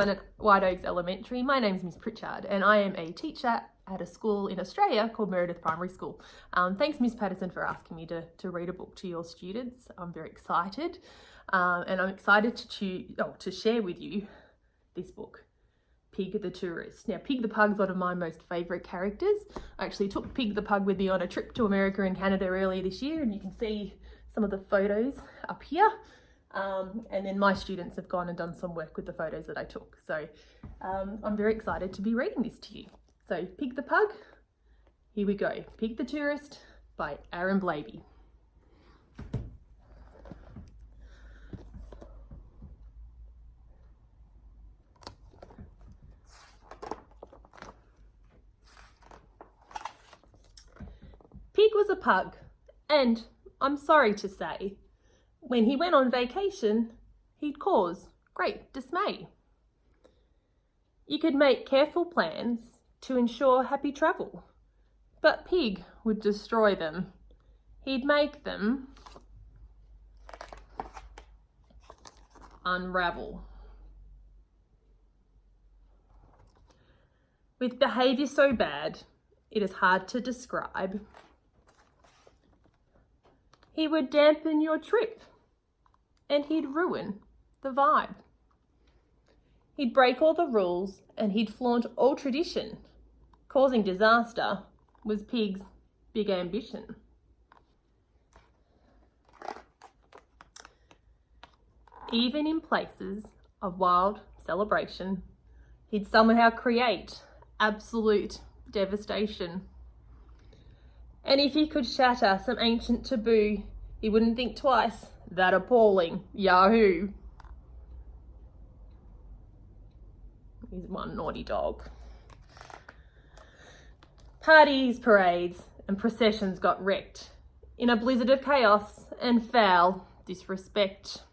everyone at White Oaks Elementary. My name's Miss Pritchard and I am a teacher at a school in Australia called Meredith Primary School. Thanks Miss Patterson for asking me to read a book to your students. I'm very excited and I'm excited to share with you this book, Pig the Tourist. Now, Pig the Pug's one of my most favourite characters. I actually took Pig the Pug with me on a trip to America and Canada earlier this year, and you can see some of the photos up here. And then my students have gone and done some work with the photos that I took. So I'm very excited to be reading this to you. So Pig the Pug, here we go. Pig the Tourist by Aaron Blabey. Pig was a pug, and I'm sorry to say, when he went on vacation, he'd cause great dismay. You could make careful plans to ensure happy travel, but Pig would destroy them. He'd make them unravel. With behaviour so bad, it is hard to describe. He would dampen your trip and he'd ruin the vibe. He'd break all the rules and he'd flaunt all tradition. Causing disaster was Pig's big ambition. Even in places of wild celebration, he'd somehow create absolute devastation. And if he could shatter some ancient taboo, he wouldn't think twice. That appalling Yahoo! He's one naughty dog. Parties, parades, and processions got wrecked in a blizzard of chaos and foul disrespect.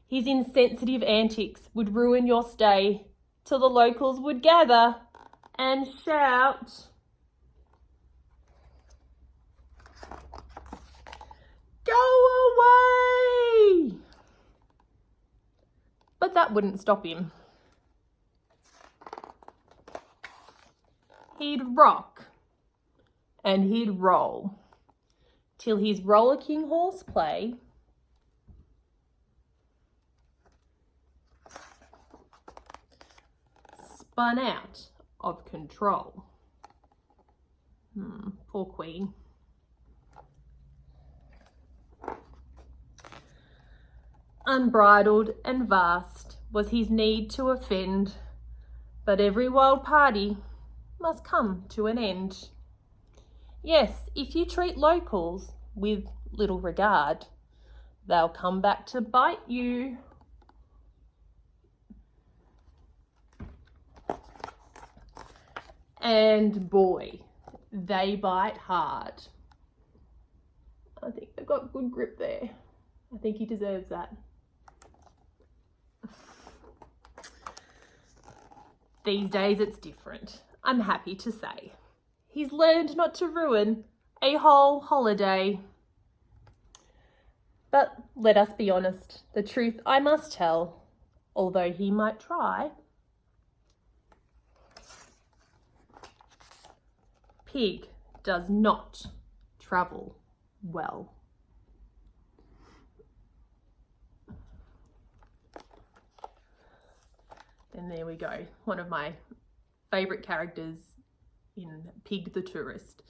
His insensitive antics would ruin your stay till the locals would gather and shout, "Go away!" But that wouldn't stop him. He'd rock and he'd roll till his rollicking horseplay spun out of control. Poor Queen. Unbridled and vast was his need to offend, but every wild party must come to an end. Yes, if you treat locals with little regard, they'll come back to bite you. And boy, they bite hard. I think they've got good grip there. I think he deserves that. These days it's different, I'm happy to say. He's learned not to ruin a whole holiday. But let us be honest, the truth I must tell, although he might try. Pig does not travel well. And there we go, one of my favourite characters in Pig the Tourist.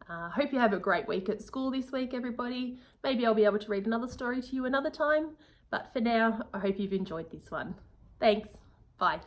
Hope you have a great week at school this week, everybody. Maybe I'll be able to read another story to you another time, but for now, I hope you've enjoyed this one. Thanks, bye.